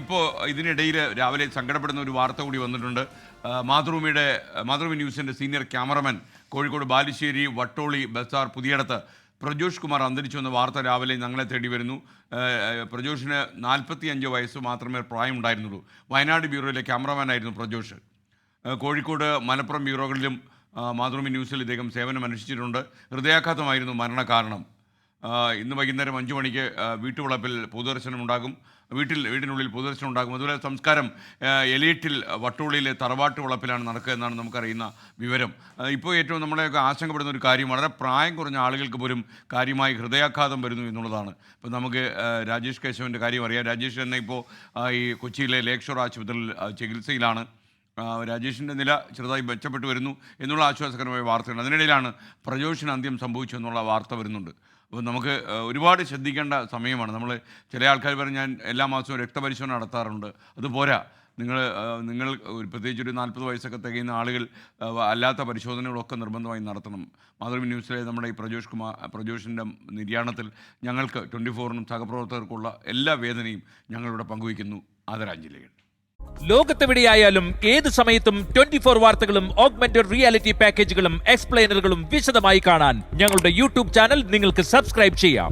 ഇപ്പോൾ ഇതിനിടയിൽ രാവിലെ സങ്കടപ്പെടുന്ന ഒരു വാർത്ത കൂടി വന്നിട്ടുണ്ട്. മാതൃഭൂമി ന്യൂസിൻ്റെ സീനിയർ ക്യാമറമാൻ കോഴിക്കോട് ബാലുശ്ശേരി വട്ടോളി ബസാർ പുതിയടത്ത് പ്രജോഷ് കുമാർ അന്തരിച്ചു എന്ന വാർത്ത രാവിലെ ഞങ്ങളെ തേടി വരുന്നു. പ്രജോഷിന് 45 വയസ്സ് മാത്രമേ പ്രായമുണ്ടായിരുന്നുള്ളൂ. വയനാട് ബ്യൂറോയിലെ ക്യാമറമാനായിരുന്നു പ്രജോഷ്. കോഴിക്കോട് മലപ്പുറം ബ്യൂറോകളിലും മാതൃഭൂമി ന്യൂസിൽ ഇദ്ദേഹം സേവനം അനുഷ്ഠിച്ചിട്ടുണ്ട്. ഹൃദയാഘാതമായിരുന്നു മരണകാരണം. ഇന്ന് വൈകുന്നേരം 5 മണിക്ക് വീട്ടുവളപ്പിൽ പൊതുദർശനം ഉണ്ടാകും. വീടിനുള്ളിൽ പൊതുദർശനം ഉണ്ടാകും. അതുപോലെ സംസ്കാരം എലീറ്റിൽ വട്ടോളിയിലെ തറവാട്ട് വളപ്പിലാണ് നടക്കുക എന്നാണ് നമുക്കറിയുന്ന വിവരം. ഇപ്പോൾ ഏറ്റവും നമ്മളെയൊക്കെ ആശങ്കപ്പെടുന്ന ഒരു കാര്യം, വളരെ പ്രായം കുറഞ്ഞ ആളുകൾക്ക് പോലും കാര്യമായി ഹൃദയാഘാതം വരുന്നു എന്നുള്ളതാണ്. ഇപ്പോൾ നമുക്ക് രാജേഷ് കേശവൻ്റെ കാര്യം അറിയാം. രാജേഷ് തന്നെ ഇപ്പോൾ ഈ കൊച്ചിയിലെ ലേക്ക് ഷോർ ആശുപത്രിയിൽ ചികിത്സയിലാണ്. രാജേഷിൻ്റെ നില ചെറുതായി മെച്ചപ്പെട്ടു വരുന്നു എന്നുള്ള ആശ്വാസകരമായ വാർത്തയുണ്ട്. അതിനിടയിലാണ് പ്രജോഷിന് അന്ത്യം സംഭവിച്ചു എന്നുള്ള വാർത്ത വരുന്നുണ്ട്. അപ്പോൾ നമുക്ക് ഒരുപാട് ശ്രദ്ധിക്കേണ്ട സമയമാണ്. ചില ആൾക്കാർ പറഞ്ഞ് ഞാൻ എല്ലാ മാസവും രക്തപരിശോധന നടത്താറുണ്ട്. അതുപോരാ, നിങ്ങൾ പ്രത്യേകിച്ചൊരു 40 വയസ്സൊക്കെ തികയുന്ന ആളുകൾ അല്ലാത്ത പരിശോധനകളൊക്കെ നിർബന്ധമായി നടത്തണം. മാതൃഭൂമി ന്യൂസിലെ നമ്മുടെ ഈ പ്രജോഷിൻ്റെ നിര്യാണത്തിൽ ഞങ്ങൾക്ക് 24-നും സഹപ്രവർത്തകർക്കുള്ള എല്ലാ വേദനയും ഞങ്ങളിവിടെ പങ്കുവയ്ക്കുന്നു. ആദരാഞ്ജലികൾ. ലോകത്തെവിടെയായാലും ഏത് സമയത്തും 24 വാർത്തകളും ഓഗ്മെന്റഡ് റിയാലിറ്റി പാക്കേജുകളും എക്സ്പ്ലെയിനറുകളും വിശദമായി കാണാൻ ഞങ്ങളുടെ യൂട്യൂബ് ചാനൽ നിങ്ങൾക്ക് സബ്സ്ക്രൈബ് ചെയ്യാം.